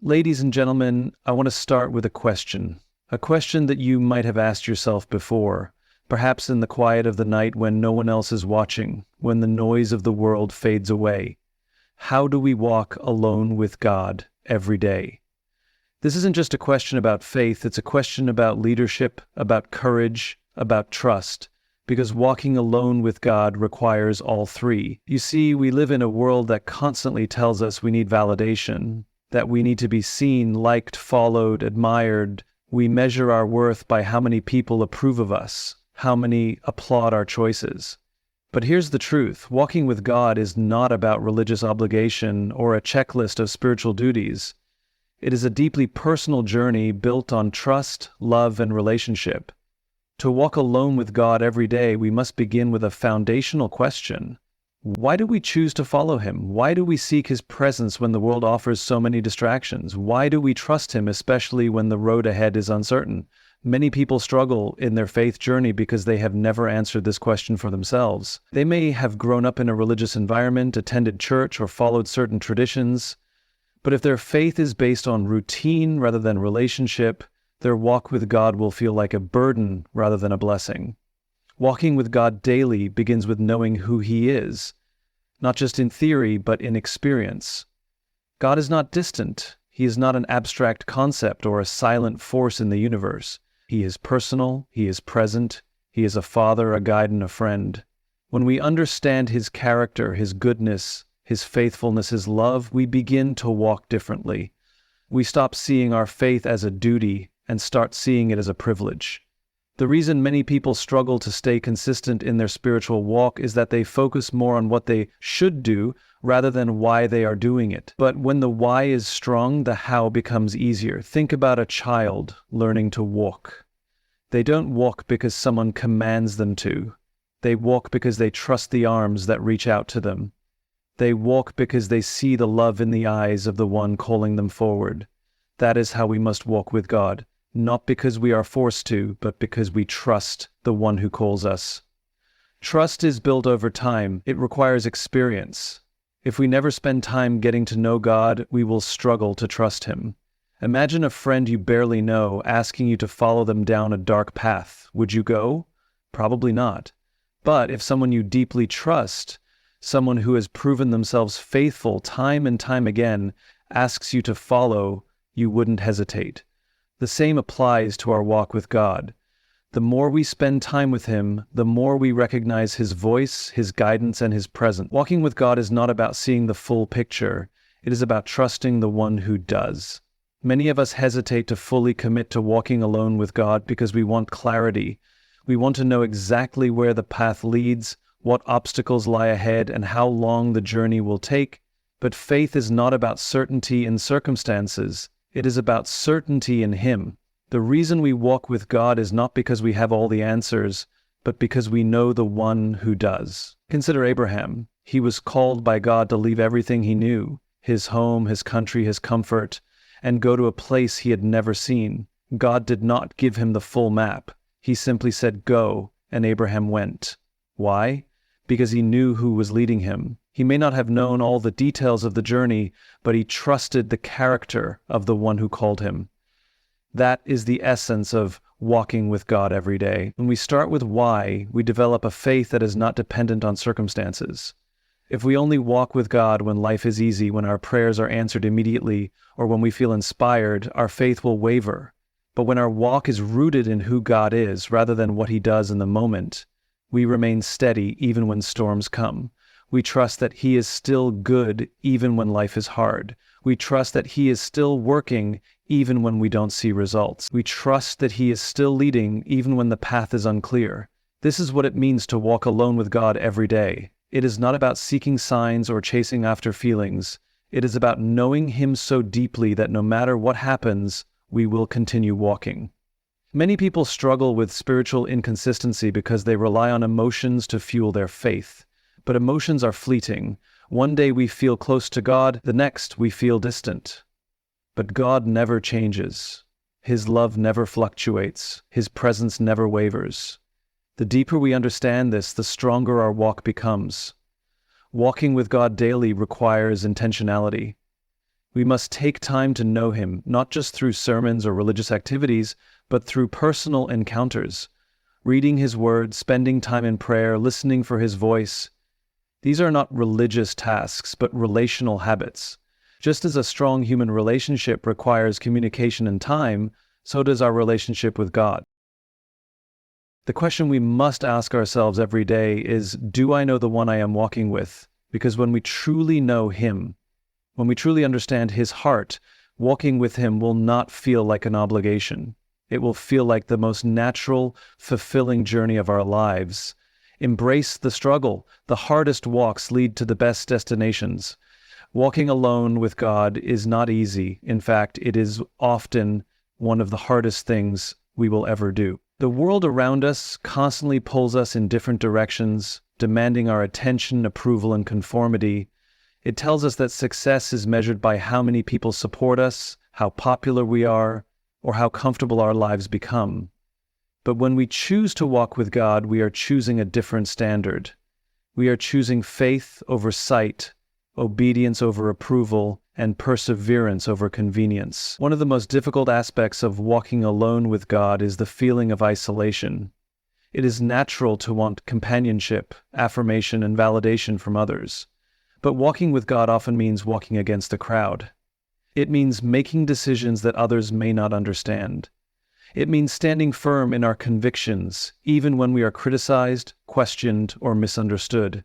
Ladies and gentlemen, I want to start with a question that you might have asked yourself before, perhaps in the quiet of the night when no one else is watching, when the noise of the world fades away. How do we walk alone with God every day? This isn't just a question about faith, it's a question about leadership, about courage, about trust, because walking alone with God requires all three. You see, we live in a world that constantly tells us we need validation, that we need to be seen, liked, followed, admired. We measure our worth by how many people approve of us, how many applaud our choices. But here's the truth. Walking with God is not about religious obligation or a checklist of spiritual duties. It is a deeply personal journey built on trust, love, and relationship. To walk alone with God every day, we must begin with a foundational question. Why do we choose to follow Him? Why do we seek His presence when the world offers so many distractions? Why do we trust Him, especially when the road ahead is uncertain? Many people struggle in their faith journey because they have never answered this question for themselves. They may have grown up in a religious environment, attended church, or followed certain traditions, but if their faith is based on routine rather than relationship, their walk with God will feel like a burden rather than a blessing. Walking with God daily begins with knowing who He is, not just in theory, but in experience. God is not distant. He is not an abstract concept or a silent force in the universe. He is personal, He is present, He is a father, a guide, and a friend. When we understand His character, His goodness, His faithfulness, His love, we begin to walk differently. We stop seeing our faith as a duty and start seeing it as a privilege. The reason many people struggle to stay consistent in their spiritual walk is that they focus more on what they should do rather than why they are doing it. But when the why is strong, the how becomes easier. Think about a child learning to walk. They don't walk because someone commands them to. They walk because they trust the arms that reach out to them. They walk because they see the love in the eyes of the one calling them forward. That is how we must walk with God. Not because we are forced to, but because we trust the one who calls us. Trust is built over time. It requires experience. If we never spend time getting to know God, we will struggle to trust Him. Imagine a friend you barely know asking you to follow them down a dark path. Would you go? Probably not. But if someone you deeply trust, someone who has proven themselves faithful time and time again, asks you to follow, you wouldn't hesitate. The same applies to our walk with God. The more we spend time with Him, the more we recognize His voice, His guidance, and His presence. Walking with God is not about seeing the full picture. It is about trusting the one who does. Many of us hesitate to fully commit to walking alone with God because we want clarity. We want to know exactly where the path leads, what obstacles lie ahead, and how long the journey will take. But faith is not about certainty in circumstances. It is about certainty in Him. The reason we walk with God is not because we have all the answers, but because we know the one who does. Consider Abraham. He was called by God to leave everything he knew, his home, his country, his comfort, and go to a place he had never seen. God did not give him the full map. He simply said, "Go," and Abraham went. Why? Because he knew who was leading him. He may not have known all the details of the journey, but he trusted the character of the one who called him. That is the essence of walking with God every day. When we start with why, we develop a faith that is not dependent on circumstances. If we only walk with God when life is easy, when our prayers are answered immediately, or when we feel inspired, our faith will waver. But when our walk is rooted in who God is, rather than what He does in the moment, we remain steady even when storms come. We trust that He is still good even when life is hard. We trust that He is still working even when we don't see results. We trust that He is still leading even when the path is unclear. This is what it means to walk alone with God every day. It is not about seeking signs or chasing after feelings. It is about knowing Him so deeply that no matter what happens, we will continue walking. Many people struggle with spiritual inconsistency because they rely on emotions to fuel their faith. But emotions are fleeting. One day we feel close to God, the next we feel distant. But God never changes. His love never fluctuates. His presence never wavers. The deeper we understand this, the stronger our walk becomes. Walking with God daily requires intentionality. We must take time to know Him, not just through sermons or religious activities, but through personal encounters. Reading His Word, spending time in prayer, listening for His voice. These are not religious tasks, but relational habits. Just as a strong human relationship requires communication and time, so does our relationship with God. The question we must ask ourselves every day is, do I know the one I am walking with? Because when we truly know Him, when we truly understand His heart, walking with Him will not feel like an obligation. It will feel like the most natural, fulfilling journey of our lives. Embrace the struggle. The hardest walks lead to the best destinations. Walking alone with God is not easy. In fact, it is often one of the hardest things we will ever do. The world around us constantly pulls us in different directions, demanding our attention, approval, and conformity. It tells us that success is measured by how many people support us, how popular we are, or how comfortable our lives become. But when we choose to walk with God, we are choosing a different standard. We are choosing faith over sight, obedience over approval, and perseverance over convenience. One of the most difficult aspects of walking alone with God is the feeling of isolation. It is natural to want companionship, affirmation, and validation from others. But walking with God often means walking against the crowd. It means making decisions that others may not understand. It means standing firm in our convictions, even when we are criticized, questioned, or misunderstood.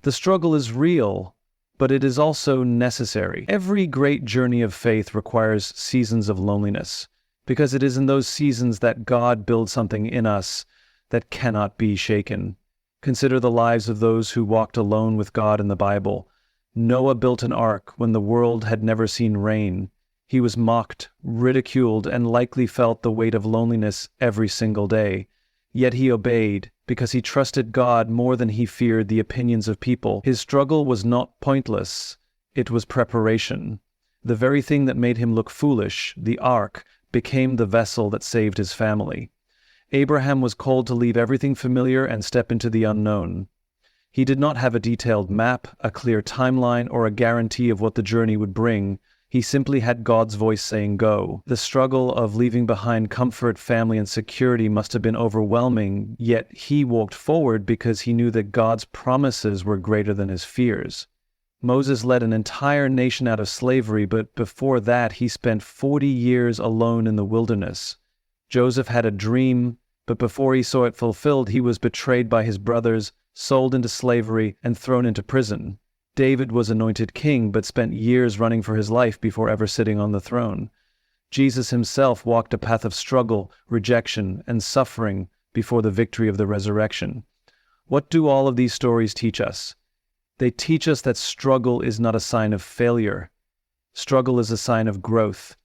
The struggle is real, but it is also necessary. Every great journey of faith requires seasons of loneliness, because it is in those seasons that God builds something in us that cannot be shaken. Consider the lives of those who walked alone with God in the Bible. Noah built an ark when the world had never seen rain. He was mocked, ridiculed, and likely felt the weight of loneliness every single day. Yet he obeyed, because he trusted God more than he feared the opinions of people. His struggle was not pointless. It was preparation. The very thing that made him look foolish, the ark, became the vessel that saved his family. Abraham was called to leave everything familiar and step into the unknown. He did not have a detailed map, a clear timeline, or a guarantee of what the journey would bring. He simply had God's voice saying, "Go." The struggle of leaving behind comfort, family, and security must have been overwhelming, yet he walked forward because he knew that God's promises were greater than his fears. Moses led an entire nation out of slavery, but before that he spent 40 years alone in the wilderness. Joseph had a dream, but before he saw it fulfilled, he was betrayed by his brothers, sold into slavery, and thrown into prison. David was anointed king, but spent years running for his life before ever sitting on the throne. Jesus himself walked a path of struggle, rejection, and suffering before the victory of the resurrection. What do all of these stories teach us? They teach us that struggle is not a sign of failure. Struggle is a sign of growth.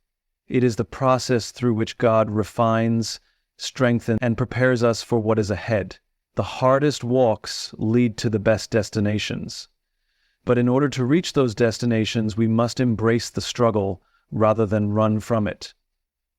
It is the process through which God refines, strengthens, and prepares us for what is ahead. The hardest walks lead to the best destinations. But in order to reach those destinations, we must embrace the struggle rather than run from it.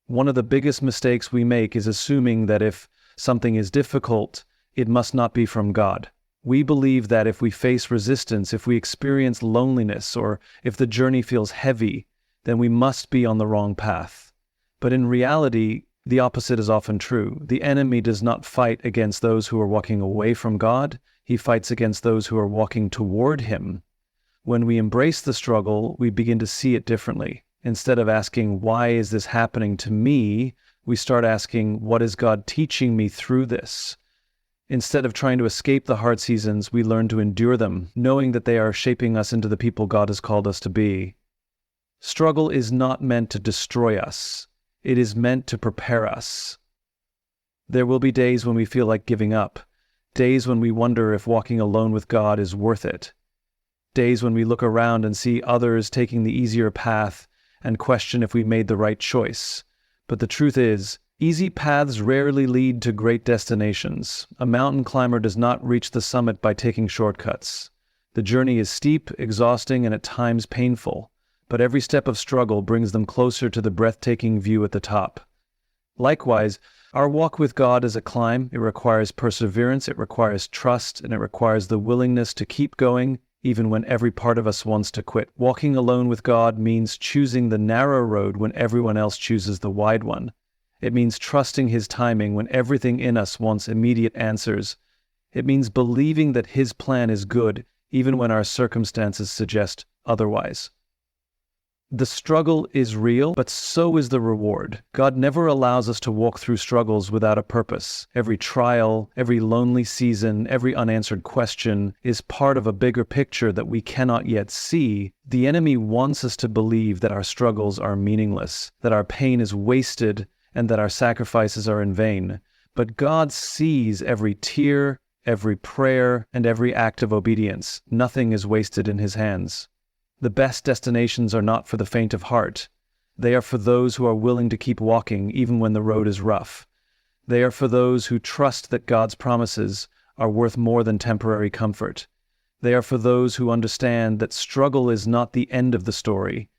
One of the biggest mistakes we make is assuming that if something is difficult, it must not be from God. We believe that if we face resistance, if we experience loneliness, or if the journey feels heavy, then we must be on the wrong path. But in reality, the opposite is often true. The enemy does not fight against those who are walking away from God. He fights against those who are walking toward Him. When we embrace the struggle, we begin to see it differently. Instead of asking, "Why is this happening to me?" we start asking, "What is God teaching me through this?" Instead of trying to escape the hard seasons, we learn to endure them, knowing that they are shaping us into the people God has called us to be. Struggle is not meant to destroy us. It is meant to prepare us. There will be days when we feel like giving up, days when we wonder if walking alone with God is worth it, days when we look around and see others taking the easier path and question if we made the right choice. But the truth is, easy paths rarely lead to great destinations. A mountain climber does not reach the summit by taking shortcuts. The journey is steep, exhausting, and at times painful, but every step of struggle brings them closer to the breathtaking view at the top. Likewise, our walk with God is a climb. It requires perseverance, it requires trust, and it requires the willingness to keep going even when every part of us wants to quit. Walking alone with God means choosing the narrow road when everyone else chooses the wide one. It means trusting His timing when everything in us wants immediate answers. It means believing that His plan is good, even when our circumstances suggest otherwise. The struggle is real, but so is the reward. God never allows us to walk through struggles without a purpose. Every trial, every lonely season, every unanswered question is part of a bigger picture that we cannot yet see. The enemy wants us to believe that our struggles are meaningless, that our pain is wasted, and that our sacrifices are in vain. But God sees every tear, every prayer, and every act of obedience. Nothing is wasted in His hands. The best destinations are not for the faint of heart. They are for those who are willing to keep walking even when the road is rough. They are for those who trust that God's promises are worth more than temporary comfort. They are for those who understand that struggle is not the end of the story.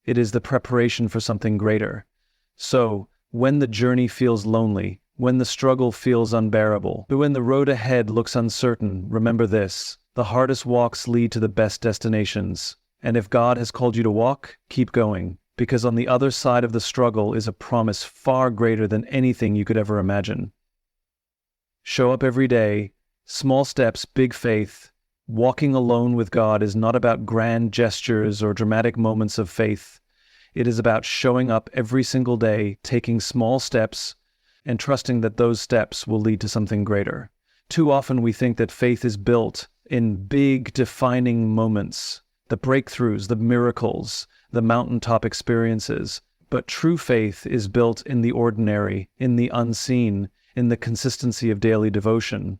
It is the preparation for something greater. So, when the journey feels lonely, when the struggle feels unbearable, but when the road ahead looks uncertain, remember this: the hardest walks lead to the best destinations. And if God has called you to walk, keep going, because on the other side of the struggle is a promise far greater than anything you could ever imagine. Show up every day, small steps, big faith. Walking alone with God is not about grand gestures or dramatic moments of faith. It is about showing up every single day, taking small steps, and trusting that those steps will lead to something greater. Too often we think that faith is built in big, defining moments. The breakthroughs, the miracles, the mountaintop experiences. But true faith is built in the ordinary, in the unseen, in the consistency of daily devotion.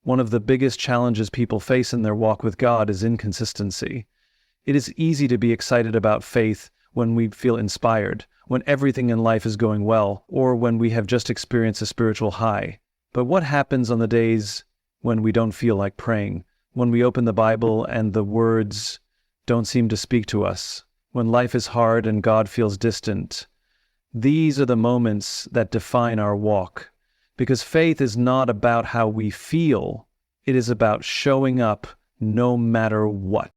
One of the biggest challenges people face in their walk with God is inconsistency. It is easy to be excited about faith when we feel inspired, when everything in life is going well, or when we have just experienced a spiritual high. But what happens on the days when we don't feel like praying, when we open the Bible and the words don't seem to speak to us, when life is hard and God feels distant? These are the moments that define our walk, because faith is not about how we feel, it is about showing up no matter what.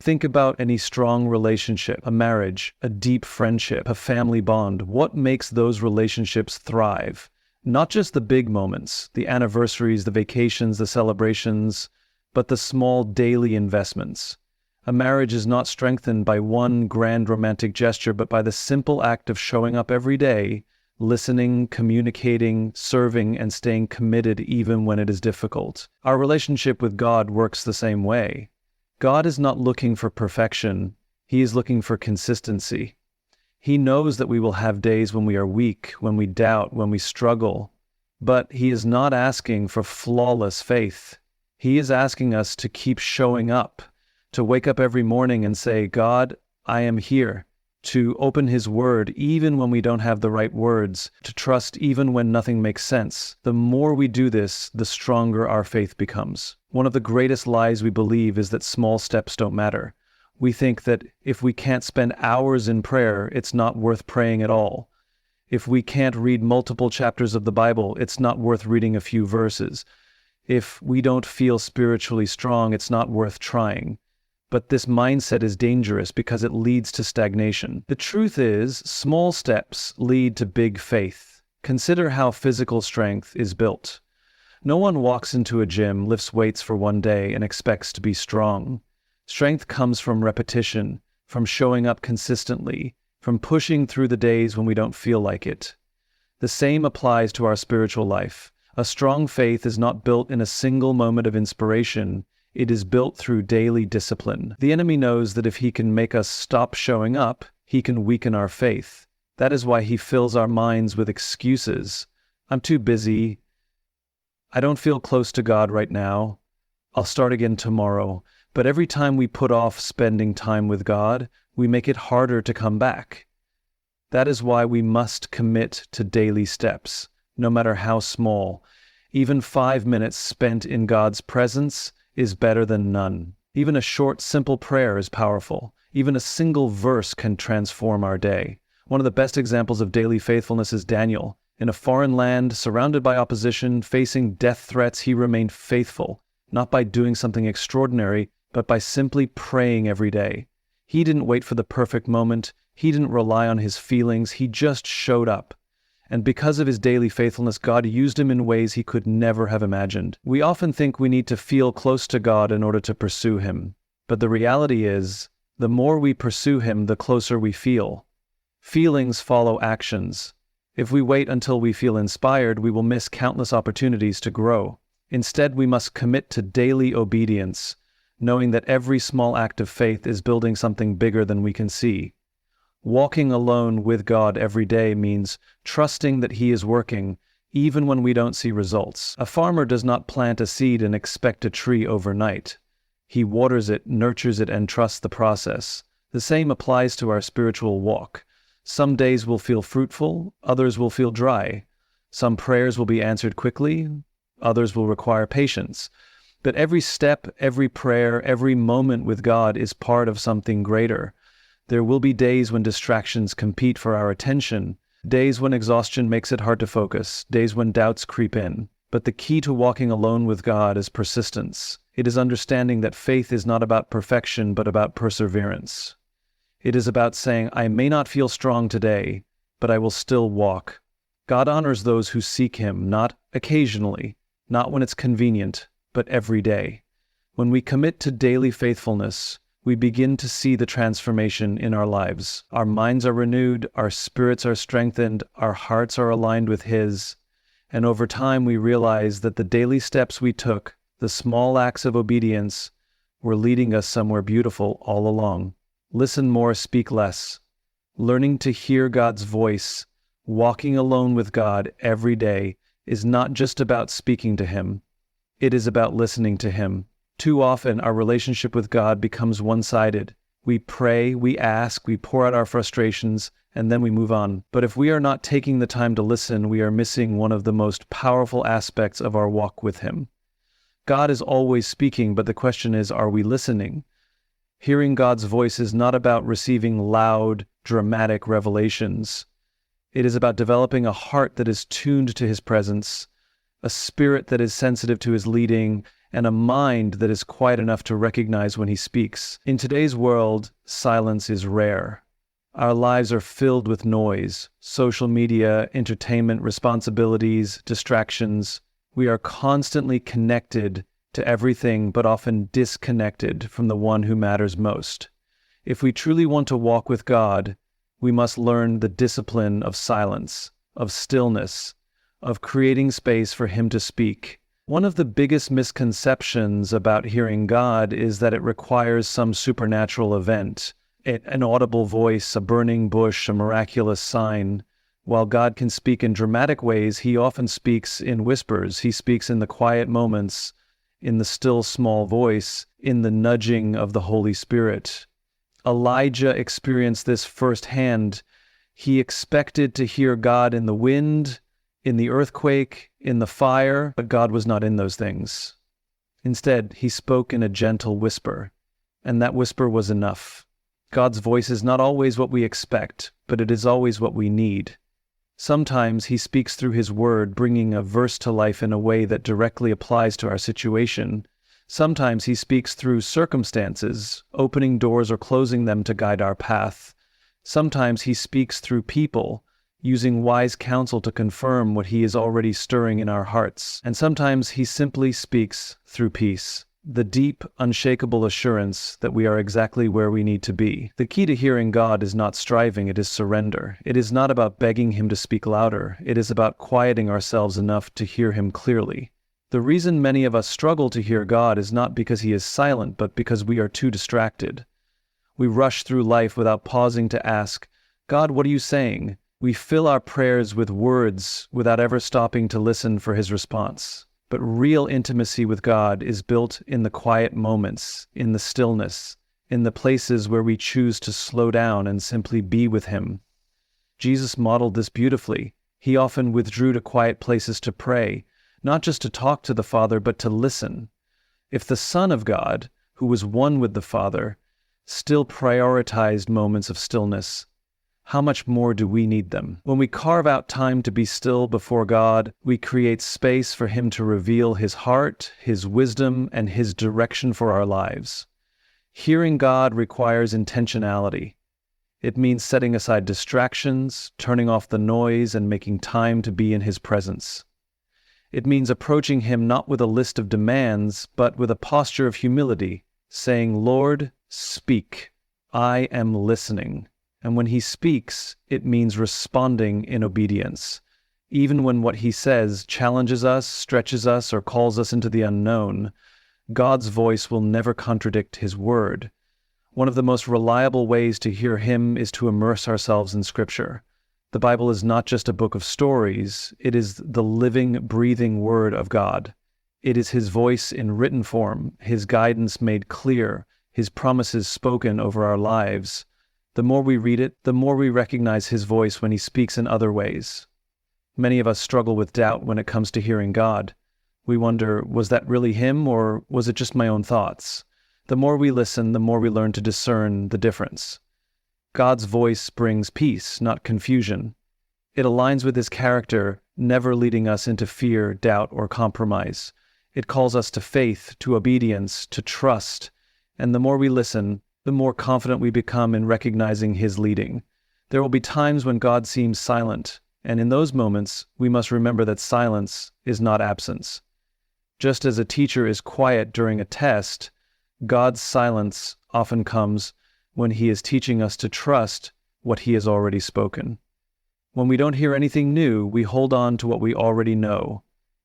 Think about any strong relationship, a marriage, a deep friendship, a family bond. What makes those relationships thrive? Not just the big moments, the anniversaries, the vacations, the celebrations, but the small daily investments. A marriage is not strengthened by one grand romantic gesture, but by the simple act of showing up every day, listening, communicating, serving, and staying committed even when it is difficult. Our relationship with God works the same way. God is not looking for perfection. He is looking for consistency. He knows that we will have days when we are weak, when we doubt, when we struggle. But He is not asking for flawless faith. He is asking us to keep showing up, to wake up every morning and say, God, I am here. To open His Word even when we don't have the right words, to trust even when nothing makes sense. The more we do this, the stronger our faith becomes. One of the greatest lies we believe is that small steps don't matter. We think that if we can't spend hours in prayer, it's not worth praying at all. If we can't read multiple chapters of the Bible, it's not worth reading a few verses. If we don't feel spiritually strong, it's not worth trying. But this mindset is dangerous because it leads to stagnation. The truth is, small steps lead to big faith. Consider how physical strength is built. No one walks into a gym, lifts weights for one day, and expects to be strong. Strength comes from repetition, from showing up consistently, from pushing through the days when we don't feel like it. The same applies to our spiritual life. A strong faith is not built in a single moment of inspiration. It is built through daily discipline. The enemy knows that if he can make us stop showing up, he can weaken our faith. That is why he fills our minds with excuses. I'm too busy. I don't feel close to God right now. I'll start again tomorrow. But every time we put off spending time with God, we make it harder to come back. That is why we must commit to daily steps, no matter how small. Even 5 minutes spent in God's presence is better than none. Even a short, simple prayer is powerful. Even a single verse can transform our day. One of the best examples of daily faithfulness is Daniel. In a foreign land, surrounded by opposition, facing death threats, he remained faithful, not by doing something extraordinary, but by simply praying every day. He didn't wait for the perfect moment. He didn't rely on his feelings. He just showed up. And because of his daily faithfulness, God used him in ways he could never have imagined. We often think we need to feel close to God in order to pursue him. But the reality is, the more we pursue him, the closer we feel. Feelings follow actions. If we wait until we feel inspired, we will miss countless opportunities to grow. Instead, we must commit to daily obedience, knowing that every small act of faith is building something bigger than we can see. Walking alone with God every day means trusting that he is working, even when we don't see results. A farmer does not plant a seed and expect a tree overnight. He waters it, nurtures it, and trusts the process. The same applies to our spiritual walk. Some days will feel fruitful, others will feel dry. Some prayers will be answered quickly, others will require patience. But every step, every prayer, every moment with God is part of something greater. There will be days when distractions compete for our attention, days when exhaustion makes it hard to focus, days when doubts creep in. But the key to walking alone with God is persistence. It is understanding that faith is not about perfection, but about perseverance. It is about saying, I may not feel strong today, but I will still walk. God honors those who seek him, not occasionally, not when it's convenient, but every day. When we commit to daily faithfulness, we begin to see the transformation in our lives. Our minds are renewed, our spirits are strengthened, our hearts are aligned with his. And over time we realize that the daily steps we took, the small acts of obedience, were leading us somewhere beautiful all along. Listen more, speak less. Learning to hear God's voice, walking alone with God every day, is not just about speaking to him. It is about listening to him. Too often, our relationship with God becomes one-sided. We pray, we ask, we pour out our frustrations, and then we move on. But if we are not taking the time to listen, we are missing one of the most powerful aspects of our walk with him. God is always speaking, but the question is, are we listening? Hearing God's voice is not about receiving loud, dramatic revelations. It is about developing a heart that is tuned to his presence, a spirit that is sensitive to his leading, and a mind that is quiet enough to recognize when he speaks. In today's world, silence is rare. Our lives are filled with noise, social media, entertainment, responsibilities, distractions. We are constantly connected to everything, but often disconnected from the one who matters most. If we truly want to walk with God, we must learn the discipline of silence, of stillness, of creating space for him to speak. One of the biggest misconceptions about hearing God is that it requires some supernatural event, an audible voice, a burning bush, a miraculous sign. While God can speak in dramatic ways, he often speaks in whispers. He speaks in the quiet moments, in the still small voice, in the nudging of the Holy Spirit. Elijah experienced this firsthand. He expected to hear God in the wind, in the earthquake, in the fire, but God was not in those things. Instead, he spoke in a gentle whisper, and that whisper was enough. God's voice is not always what we expect, but it is always what we need. Sometimes he speaks through his word, bringing a verse to life in a way that directly applies to our situation. Sometimes he speaks through circumstances, opening doors or closing them to guide our path. Sometimes he speaks through people, using wise counsel to confirm what he is already stirring in our hearts. And sometimes he simply speaks through peace, the deep, unshakable assurance that we are exactly where we need to be. The key to hearing God is not striving, it is surrender. It is not about begging him to speak louder. It is about quieting ourselves enough to hear him clearly. The reason many of us struggle to hear God is not because he is silent, but because we are too distracted. We rush through life without pausing to ask, God, what are you saying? We fill our prayers with words without ever stopping to listen for his response. But real intimacy with God is built in the quiet moments, in the stillness, in the places where we choose to slow down and simply be with him. Jesus modeled this beautifully. He often withdrew to quiet places to pray, not just to talk to the Father, but to listen. If the Son of God, who was one with the Father, still prioritized moments of stillness, how much more do we need them? When we carve out time to be still before God, we create space for Him to reveal His heart, His wisdom, and His direction for our lives. Hearing God requires intentionality. It means setting aside distractions, turning off the noise, and making time to be in His presence. It means approaching Him not with a list of demands, but with a posture of humility, saying, "Lord, speak. I am listening." And when He speaks, it means responding in obedience. Even when what He says challenges us, stretches us, or calls us into the unknown, God's voice will never contradict His word. One of the most reliable ways to hear Him is to immerse ourselves in Scripture. The Bible is not just a book of stories, it is the living, breathing Word of God. It is His voice in written form, His guidance made clear, His promises spoken over our lives. The more we read it, the more we recognize His voice when He speaks in other ways. Many of us struggle with doubt when it comes to hearing God. We wonder, was that really Him, or was it just my own thoughts? The more we listen, the more we learn to discern the difference. God's voice brings peace, not confusion. It aligns with His character, never leading us into fear, doubt, or compromise. It calls us to faith, to obedience, to trust. And the more we listen, the more confident we become in recognizing His leading. There will be times when God seems silent, and in those moments, we must remember that silence is not absence. Just as a teacher is quiet during a test, God's silence often comes when He is teaching us to trust what He has already spoken. When we don't hear anything new, we hold on to what we already know,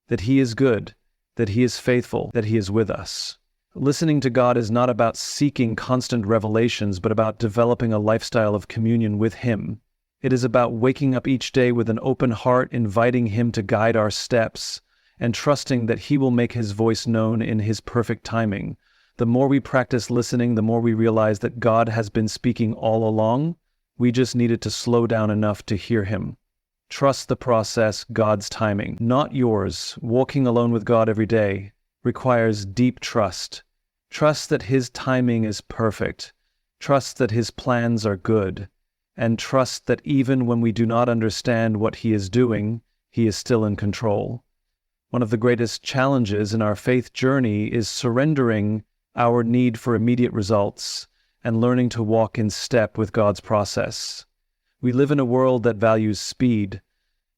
that He is good, that He is faithful, that He is with us. Listening to God is not about seeking constant revelations, but about developing a lifestyle of communion with Him. It is about waking up each day with an open heart, inviting Him to guide our steps, and trusting that He will make His voice known in His perfect timing. The more we practice listening, the more we realize that God has been speaking all along. We just needed to slow down enough to hear Him. Trust the process, God's timing, not yours. Walking alone with God every day requires deep trust. Trust that His timing is perfect. Trust that His plans are good. And trust that even when we do not understand what He is doing, He is still in control. One of the greatest challenges in our faith journey is surrendering our need for immediate results and learning to walk in step with God's process. We live in a world that values speed.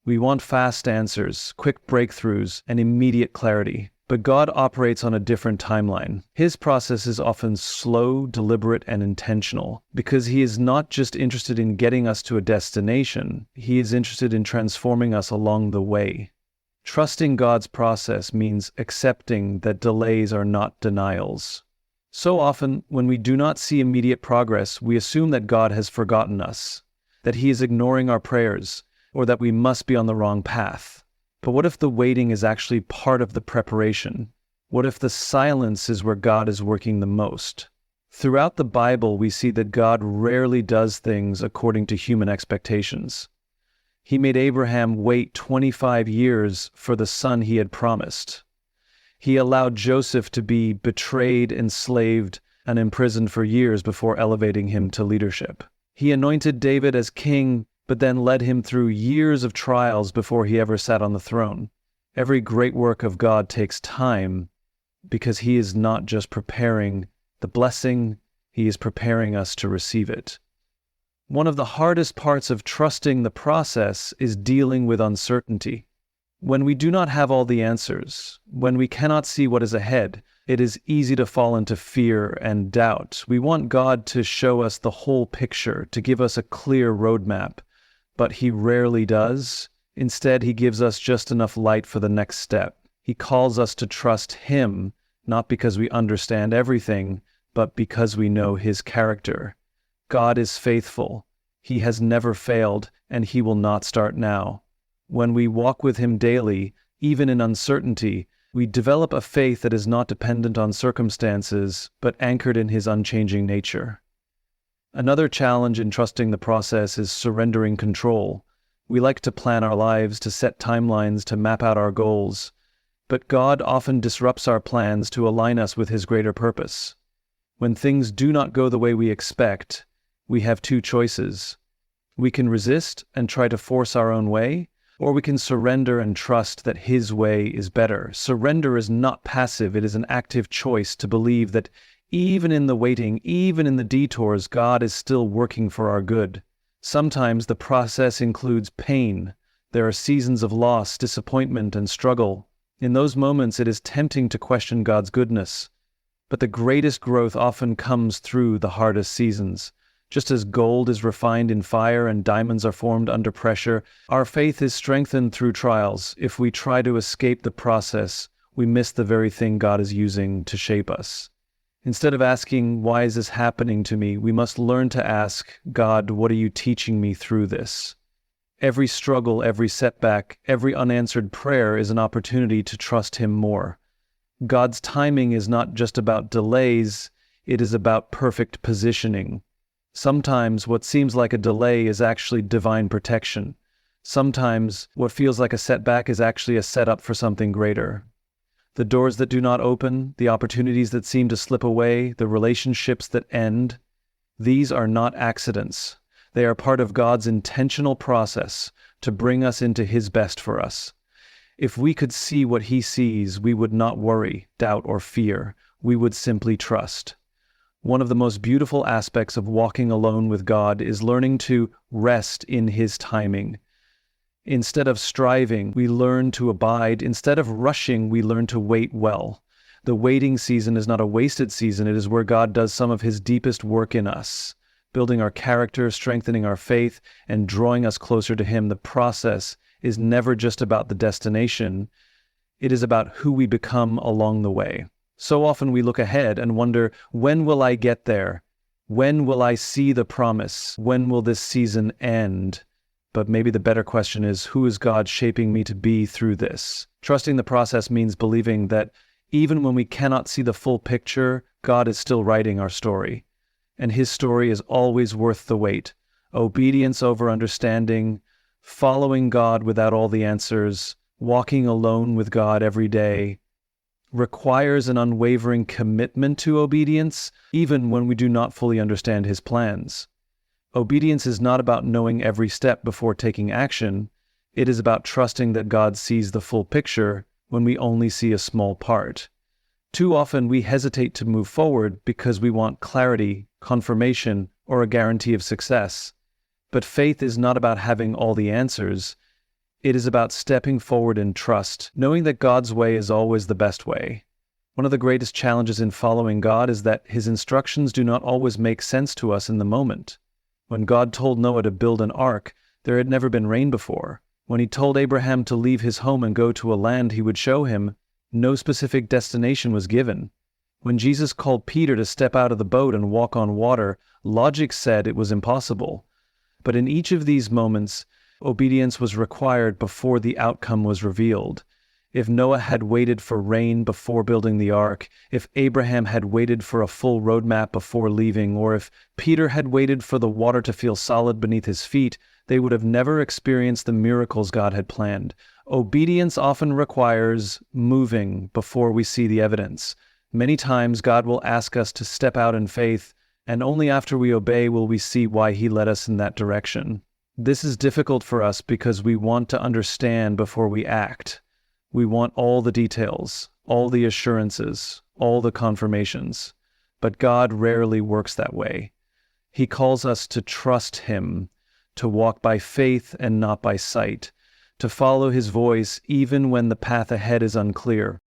We want fast answers, quick breakthroughs, and immediate clarity. But God operates on a different timeline. His process is often slow, deliberate, and intentional, because He is not just interested in getting us to a destination, He is interested in transforming us along the way. Trusting God's process means accepting that delays are not denials. So often, when we do not see immediate progress, we assume that God has forgotten us, that He is ignoring our prayers, or that we must be on the wrong path. But what if the waiting is actually part of the preparation? What if the silence is where God is working the most? Throughout the Bible, we see that God rarely does things according to human expectations. He made Abraham wait 25 years for the son he had promised. He allowed Joseph to be betrayed, enslaved, and imprisoned for years before elevating him to leadership. He anointed David as king, but then led him through years of trials before he ever sat on the throne. Every great work of God takes time, because He is not just preparing the blessing, He is preparing us to receive it. One of the hardest parts of trusting the process is dealing with uncertainty. When we do not have all the answers, when we cannot see what is ahead, it is easy to fall into fear and doubt. We want God to show us the whole picture, to give us a clear roadmap, but He rarely does. Instead, He gives us just enough light for the next step. He calls us to trust Him, not because we understand everything, but because we know His character. God is faithful. He has never failed, and He will not start now. When we walk with Him daily, even in uncertainty, we develop a faith that is not dependent on circumstances, but anchored in His unchanging nature. Another challenge in trusting the process is surrendering control. We like to plan our lives, to set timelines, to map out our goals, but God often disrupts our plans to align us with His greater purpose. When things do not go the way we expect, we have two choices: We can resist and try to force our own way, or we can surrender and trust that His way is better. Surrender is not passive, it is an active choice to believe that even in the waiting, even in the detours, God is still working for our good. Sometimes the process includes pain. There are seasons of loss, disappointment, and struggle. In those moments, it is tempting to question God's goodness. But the greatest growth often comes through the hardest seasons. Just as gold is refined in fire and diamonds are formed under pressure, our faith is strengthened through trials. If we try to escape the process, we miss the very thing God is using to shape us. Instead of asking, "Why is this happening to me?" we must learn to ask, "God, what are you teaching me through this?" Every struggle, every setback, every unanswered prayer is an opportunity to trust Him more. God's timing is not just about delays, it is about perfect positioning. Sometimes what seems like a delay is actually divine protection. Sometimes what feels like a setback is actually a setup for something greater. The doors that do not open, the opportunities that seem to slip away, the relationships that end, these are not accidents. They are part of God's intentional process to bring us into His best for us. If we could see what He sees, we would not worry, doubt, or fear. We would simply trust. One of the most beautiful aspects of walking alone with God is learning to rest in His timing. Instead of striving, we learn to abide. Instead of rushing, we learn to wait well. The waiting season is not a wasted season. It is where God does some of His deepest work in us, building our character, strengthening our faith, and drawing us closer to Him. The process is never just about the destination. It is about who we become along the way. So often we look ahead and wonder, when will I get there? When will I see the promise? When will this season end? But maybe the better question is, who is God shaping me to be through this? Trusting the process means believing that even when we cannot see the full picture, God is still writing our story. And His story is always worth the wait. Obedience over understanding, following God without all the answers, walking alone with God every day, requires an unwavering commitment to obedience, even when we do not fully understand His plans. Obedience is not about knowing every step before taking action. It is about trusting that God sees the full picture when we only see a small part. Too often we hesitate to move forward because we want clarity, confirmation, or a guarantee of success. But faith is not about having all the answers. It is about stepping forward in trust, knowing that God's way is always the best way. One of the greatest challenges in following God is that His instructions do not always make sense to us in the moment. When God told Noah to build an ark, there had never been rain before. When He told Abraham to leave his home and go to a land He would show him, no specific destination was given. When Jesus called Peter to step out of the boat and walk on water, logic said it was impossible. But in each of these moments, obedience was required before the outcome was revealed. If Noah had waited for rain before building the ark, if Abraham had waited for a full roadmap before leaving, or if Peter had waited for the water to feel solid beneath his feet, they would have never experienced the miracles God had planned. Obedience often requires moving before we see the evidence. Many times God will ask us to step out in faith, and only after we obey will we see why He led us in that direction. This is difficult for us because we want to understand before we act. We want all the details, all the assurances, all the confirmations. But God rarely works that way. He calls us to trust Him, to walk by faith and not by sight, to follow His voice even when the path ahead is unclear.